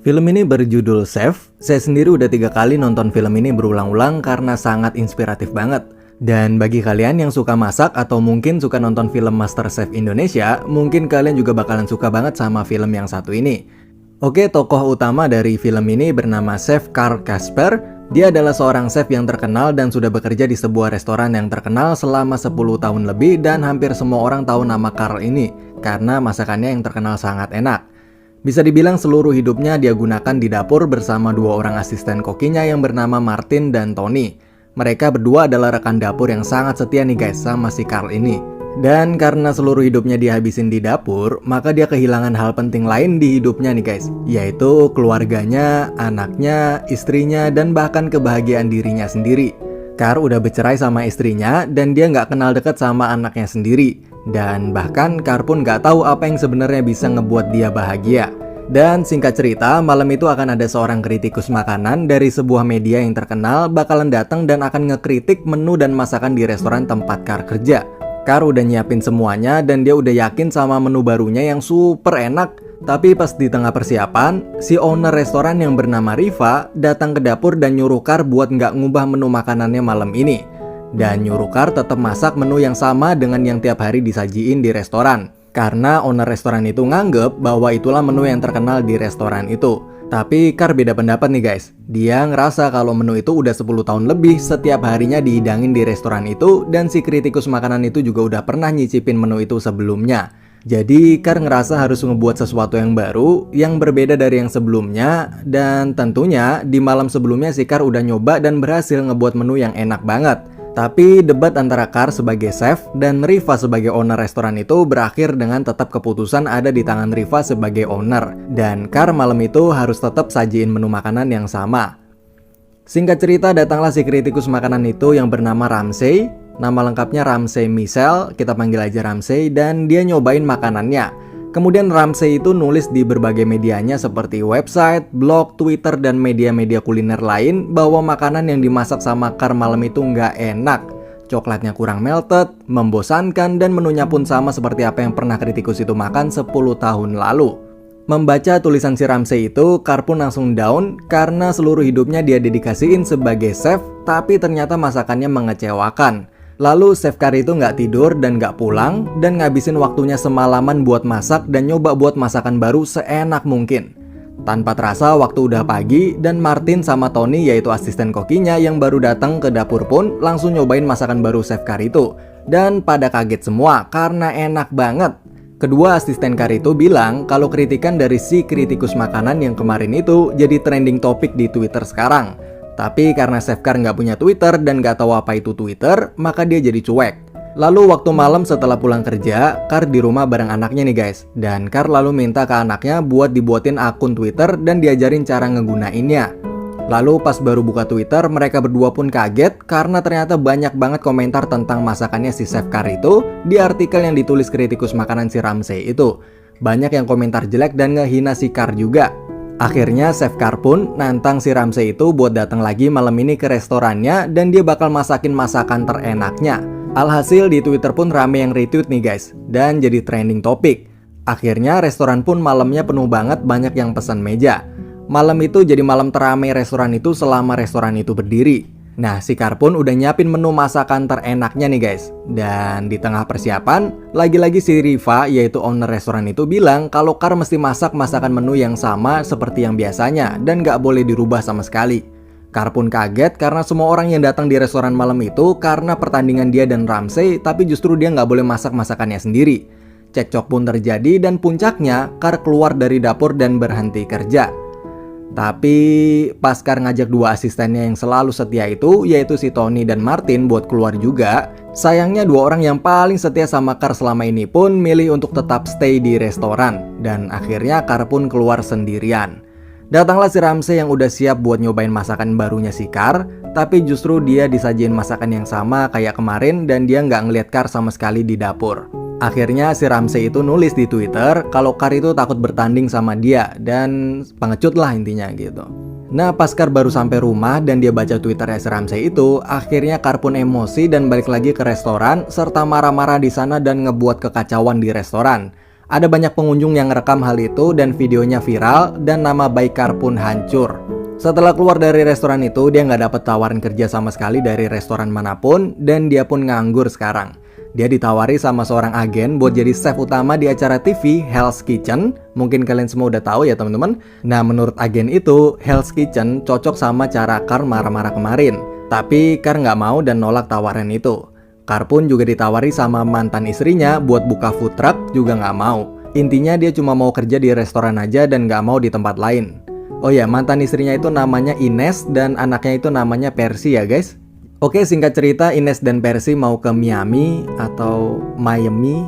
Film ini berjudul Chef. Saya sendiri udah 3 kali nonton film ini berulang-ulang karena sangat inspiratif banget. Dan bagi kalian yang suka masak atau mungkin suka nonton film MasterChef Indonesia, mungkin kalian juga bakalan suka banget sama film yang satu ini. Oke, tokoh utama dari film ini bernama Chef Carl Casper. Dia adalah seorang chef yang terkenal dan sudah bekerja di sebuah restoran yang terkenal selama 10 tahun lebih, dan hampir semua orang tahu nama Carl ini karena masakannya yang terkenal sangat enak. Bisa dibilang seluruh hidupnya dia gunakan di dapur bersama 2 orang asisten kokinya yang bernama Martin dan Tony. Mereka berdua adalah rekan dapur yang sangat setia nih guys sama si Carl ini. Dan karena seluruh hidupnya dihabisin di dapur, maka dia kehilangan hal penting lain di hidupnya nih guys, yaitu keluarganya, anaknya, istrinya, dan bahkan kebahagiaan dirinya sendiri. Carl udah bercerai sama istrinya dan dia nggak kenal dekat sama anaknya sendiri. Dan bahkan Carl pun nggak tahu apa yang sebenarnya bisa ngebuat dia bahagia. Dan singkat cerita, malam itu akan ada seorang kritikus makanan dari sebuah media yang terkenal bakalan datang dan akan ngekritik menu dan masakan di restoran tempat Carl kerja. Carl udah nyiapin semuanya dan dia udah yakin sama menu barunya yang super enak. Tapi pas di tengah persiapan, si owner restoran yang bernama Riva datang ke dapur dan nyuruh Carl buat nggak ngubah menu makanannya malam ini. Dan nyuruh Carl tetap masak menu yang sama dengan yang tiap hari disajiin di restoran. Karena owner restoran itu nganggep bahwa itulah menu yang terkenal di restoran itu. Tapi Carl beda pendapat nih guys. Dia ngerasa kalau menu itu udah 10 tahun lebih setiap harinya dihidangin di restoran itu, dan si kritikus makanan itu juga udah pernah nyicipin menu itu sebelumnya. Jadi Carl ngerasa harus ngebuat sesuatu yang baru, yang berbeda dari yang sebelumnya. Dan tentunya di malam sebelumnya si Carl udah nyoba dan berhasil ngebuat menu yang enak banget. Tapi debat antara Carl sebagai chef dan Riva sebagai owner restoran itu berakhir dengan tetap keputusan ada di tangan Riva sebagai owner. Dan Carl malam itu harus tetap sajiin menu makanan yang sama. Singkat cerita, datanglah si kritikus makanan itu yang bernama Ramsay. Nama lengkapnya Ramsay Michel, kita panggil aja Ramsay, dan dia nyobain makanannya. Kemudian Ramsay itu nulis di berbagai medianya seperti website, blog, Twitter, dan media-media kuliner lain bahwa makanan yang dimasak sama Carl malam itu nggak enak. Coklatnya kurang melted, membosankan, dan menunya pun sama seperti apa yang pernah kritikus itu makan 10 tahun lalu. Membaca tulisan si Ramsay itu, Carl pun langsung down karena seluruh hidupnya dia dedikasiin sebagai chef, tapi ternyata masakannya mengecewakan. Lalu Chef Carl itu nggak tidur dan nggak pulang, dan ngabisin waktunya semalaman buat masak dan nyoba buat masakan baru seenak mungkin. Tanpa terasa waktu udah pagi, dan Martin sama Tony yaitu asisten kokinya yang baru datang ke dapur pun langsung nyobain masakan baru Chef Carl itu. Dan pada kaget semua karena enak banget. Kedua asisten Carl itu bilang kalau kritikan dari si kritikus makanan yang kemarin itu jadi trending topik di Twitter sekarang. Tapi karena Chef Carl nggak punya Twitter dan nggak tahu apa itu Twitter, maka dia jadi cuek. Lalu waktu malam setelah pulang kerja, Carl di rumah bareng anaknya nih guys. Dan Carl lalu minta ke anaknya buat dibuatin akun Twitter dan diajarin cara ngegunainnya. Lalu pas baru buka Twitter, mereka berdua pun kaget karena ternyata banyak banget komentar tentang masakannya si Chef Carl itu di artikel yang ditulis kritikus makanan si Ramsay itu. Banyak yang komentar jelek dan ngehina si Carl juga. Akhirnya Chef Carl pun nantang si Ramsay itu buat datang lagi malam ini ke restorannya dan dia bakal masakin masakan terenaknya. Alhasil di Twitter pun rame yang retweet nih guys, dan jadi trending topik. Akhirnya restoran pun malamnya penuh banget, banyak yang pesan meja. Malam itu jadi malam teramai restoran itu selama restoran itu berdiri. Nah, si Carl pun udah nyiapin menu masakan terenaknya nih guys. Dan di tengah persiapan, lagi-lagi si Riva yaitu owner restoran itu bilang kalau Carl mesti masak masakan menu yang sama seperti yang biasanya dan gak boleh dirubah sama sekali. Carl pun kaget karena semua orang yang datang di restoran malam itu karena pertandingan dia dan Ramsay, tapi justru dia gak boleh masak masakannya sendiri. Cekcok pun terjadi dan puncaknya Carl keluar dari dapur dan berhenti kerja. Tapi pas Carl ngajak 2 asistennya yang selalu setia itu, yaitu si Tony dan Martin buat keluar juga, sayangnya 2 orang yang paling setia sama Carl selama ini pun milih untuk tetap stay di restoran. Dan akhirnya Carl pun keluar sendirian. Datanglah si Ramsay yang udah siap buat nyobain masakan barunya si Carl, tapi justru dia disajiin masakan yang sama kayak kemarin dan dia nggak ngeliat Carl sama sekali di dapur. Akhirnya si Ramsay itu nulis di Twitter kalau Carl itu takut bertanding sama dia dan pengecut lah intinya gitu. Nah, pas Carl baru sampai rumah dan dia baca Twitternya si Ramsay itu, akhirnya Carl pun emosi dan balik lagi ke restoran serta marah-marah di sana dan ngebuat kekacauan di restoran. Ada banyak pengunjung yang ngerekam hal itu dan videonya viral dan nama baik Carr pun hancur. Setelah keluar dari restoran itu, dia nggak dapet tawaran kerja sama sekali dari restoran manapun dan dia pun nganggur sekarang. Dia ditawari sama seorang agen buat jadi chef utama di acara TV Hell's Kitchen. Mungkin kalian semua udah tahu ya teman-teman. Nah, menurut agen itu, Hell's Kitchen cocok sama cara Carr marah-marah kemarin. Tapi Carr nggak mau dan nolak tawaran itu. Carr pun juga ditawari sama mantan istrinya buat buka food truck, juga nggak mau. Intinya dia cuma mau kerja di restoran aja dan nggak mau di tempat lain. Oh ya, mantan istrinya itu namanya Ines dan anaknya itu namanya Percy ya guys. Oke, singkat cerita Ines dan Percy mau ke Miami atau Miami.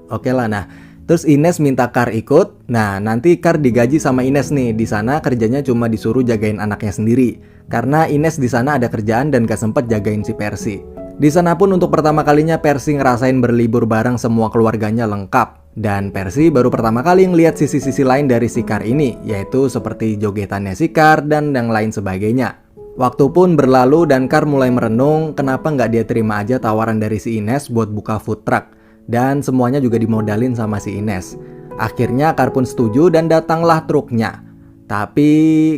Oke lah, nah terus Ines minta Carr ikut. Nah, nanti Carr digaji sama Ines nih. Di sana kerjanya cuma disuruh jagain anaknya sendiri. Karena Ines di sana ada kerjaan dan gak sempet jagain si Percy. Di sana pun untuk pertama kalinya Percy ngerasain berlibur bareng semua keluarganya lengkap. Dan Percy baru pertama kali ngeliat sisi-sisi lain dari si Carr ini, yaitu seperti jogetannya si Carr dan yang lain sebagainya. Waktu pun berlalu dan Carr mulai merenung kenapa nggak dia terima aja tawaran dari si Ines buat buka food truck. Dan semuanya juga dimodalin sama si Ines. Akhirnya Carr pun setuju dan datanglah truknya. Tapi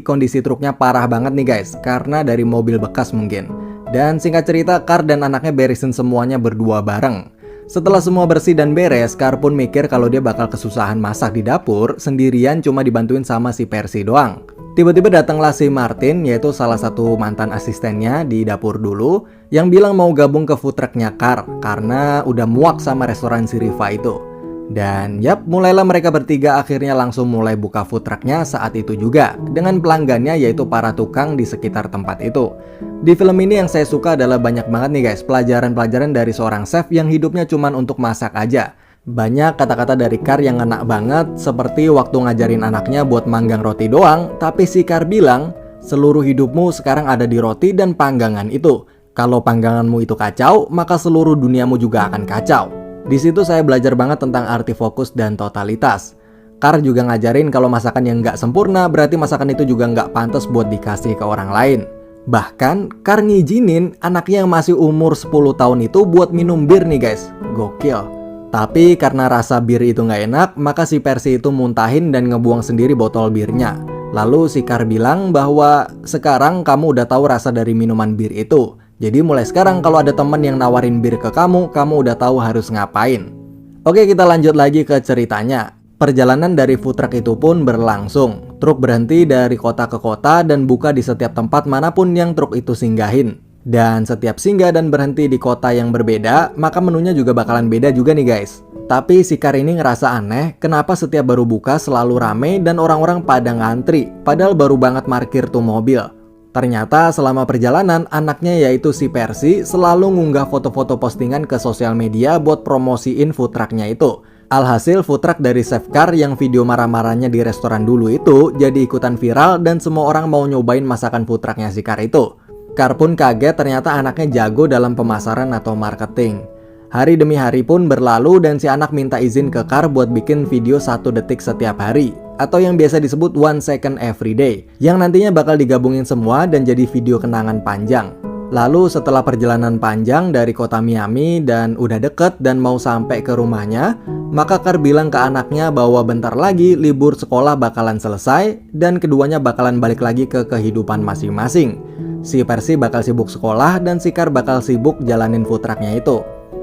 kondisi truknya parah banget nih guys, karena dari mobil bekas mungkin. Dan singkat cerita, Carr dan anaknya beresin semuanya berdua bareng. Setelah semua bersih dan beres, Carr pun mikir kalau dia bakal kesusahan masak di dapur, sendirian cuma dibantuin sama si Percy doang. Tiba-tiba datanglah si Martin, yaitu salah satu mantan asistennya di dapur dulu, yang bilang mau gabung ke food trucknya Carr, karena udah muak sama restoran si Riva itu. Dan yap, mulailah mereka bertiga akhirnya langsung mulai buka food trucknya saat itu juga, dengan pelanggannya yaitu para tukang di sekitar tempat itu. Di film ini yang saya suka adalah banyak banget nih guys, pelajaran-pelajaran dari seorang chef yang hidupnya cuman untuk masak aja. Banyak kata-kata dari Carr yang ngena banget, seperti waktu ngajarin anaknya buat manggang roti doang, tapi si Carr bilang, seluruh hidupmu sekarang ada di roti dan panggangan itu. Kalau pangganganmu itu kacau, maka seluruh duniamu juga akan kacau. Di situ saya belajar banget tentang arti fokus dan totalitas. Carr juga ngajarin kalau masakan yang nggak sempurna berarti masakan itu juga nggak pantas buat dikasih ke orang lain. Bahkan Carr ngizinin anaknya yang masih umur 10 tahun itu buat minum bir nih guys. Gokil. Tapi karena rasa bir itu nggak enak, maka si Percy itu muntahin dan ngebuang sendiri botol birnya. Lalu si Carr bilang bahwa sekarang kamu udah tahu rasa dari minuman bir itu. Jadi mulai sekarang kalau ada temen yang nawarin bir ke kamu udah tahu harus ngapain. Oke, kita lanjut lagi ke ceritanya. Perjalanan dari food truck itu pun berlangsung. Truk berhenti dari kota ke kota dan buka di setiap tempat manapun yang truk itu singgahin. Dan setiap singgah dan berhenti di kota yang berbeda, maka menunya juga bakalan beda juga nih guys. Tapi si Carr ini ngerasa aneh, kenapa setiap baru buka selalu rame dan orang-orang pada ngantri, padahal baru banget parkir tuh mobil. Ternyata selama perjalanan, anaknya yaitu si Percy selalu ngunggah foto-foto postingan ke sosial media buat promosiin food trucknya itu. Alhasil food truck dari Chef Carr yang video marah-marahnya di restoran dulu itu jadi ikutan viral dan semua orang mau nyobain masakan food trucknya si Carr itu. Carr pun kaget ternyata anaknya jago dalam pemasaran atau marketing. Hari demi hari pun berlalu dan si anak minta izin ke Carr buat bikin video 1 detik setiap hari, atau yang biasa disebut 1 second every day, yang nantinya bakal digabungin semua dan jadi video kenangan panjang. Lalu setelah perjalanan panjang dari kota Miami dan udah deket dan mau sampai ke rumahnya, maka Carr bilang ke anaknya bahwa bentar lagi libur sekolah bakalan selesai dan keduanya bakalan balik lagi ke kehidupan masing-masing. Si Percy bakal sibuk sekolah dan si Carr bakal sibuk jalanin food trucknya itu.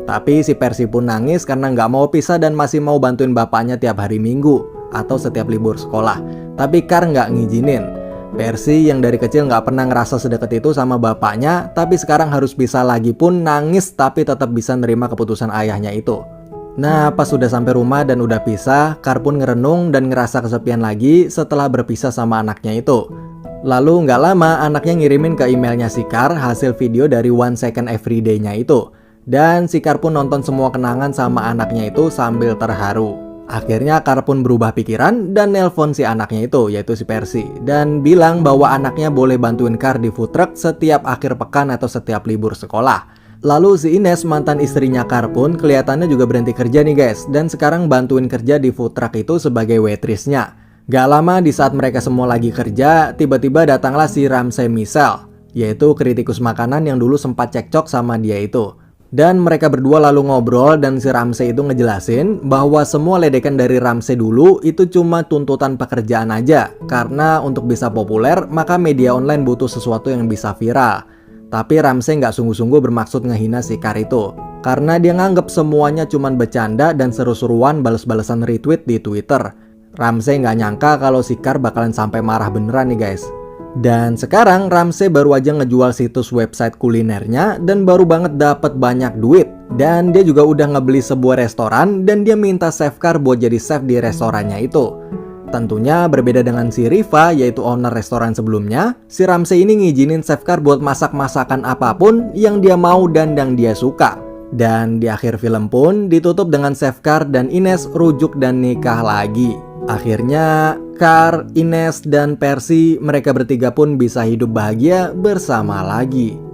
Tapi si Percy pun nangis karena nggak mau pisah dan masih mau bantuin bapaknya tiap hari Minggu atau setiap libur sekolah. Tapi Carr nggak ngizinin. Percy yang dari kecil nggak pernah ngerasa sedekat itu sama bapaknya, tapi sekarang harus pisah lagi pun nangis tapi tetap bisa nerima keputusan ayahnya itu. Nah, pas sudah sampai rumah dan udah pisah, Carr pun ngerenung dan ngerasa kesepian lagi setelah berpisah sama anaknya itu. Lalu nggak lama anaknya ngirimin ke emailnya si Carr hasil video dari 1 second every day-nya itu. Dan si Carr pun nonton semua kenangan sama anaknya itu sambil terharu. Akhirnya Carr pun berubah pikiran dan nelpon si anaknya itu, yaitu si Percy, dan bilang bahwa anaknya boleh bantuin Carr di food truck setiap akhir pekan atau setiap libur sekolah. Lalu si Ines, mantan istrinya Carr pun kelihatannya juga berhenti kerja nih guys, dan sekarang bantuin kerja di food truck itu sebagai waitressnya. Gak lama di saat mereka semua lagi kerja, tiba-tiba datanglah si Ramsey Michel, yaitu kritikus makanan yang dulu sempat cekcok sama dia itu. Dan mereka berdua lalu ngobrol dan si Ramsey itu ngejelasin bahwa semua ledekan dari Ramsey dulu itu cuma tuntutan pekerjaan aja. Karena untuk bisa populer, maka media online butuh sesuatu yang bisa viral. Tapi Ramsey nggak sungguh-sungguh bermaksud ngehina si Carr itu. Karena dia nganggep semuanya cuma bercanda dan seru-seruan bales-balesan retweet di Twitter. Ramsey nggak nyangka kalau si Carr bakalan sampai marah beneran nih guys. Dan sekarang Ramsey baru aja ngejual situs website kulinernya dan baru banget dapat banyak duit. Dan dia juga udah ngebeli sebuah restoran dan dia minta chef Carr buat jadi chef di restorannya itu. Tentunya berbeda dengan si Riva yaitu owner restoran sebelumnya, si Ramsey ini ngizinin chef Carr buat masak masakan apapun yang dia mau dan yang dia suka. Dan di akhir film pun ditutup dengan chef Carr dan Ines rujuk dan nikah lagi. Akhirnya Carr, Ines, dan Percy mereka bertiga pun bisa hidup bahagia bersama lagi.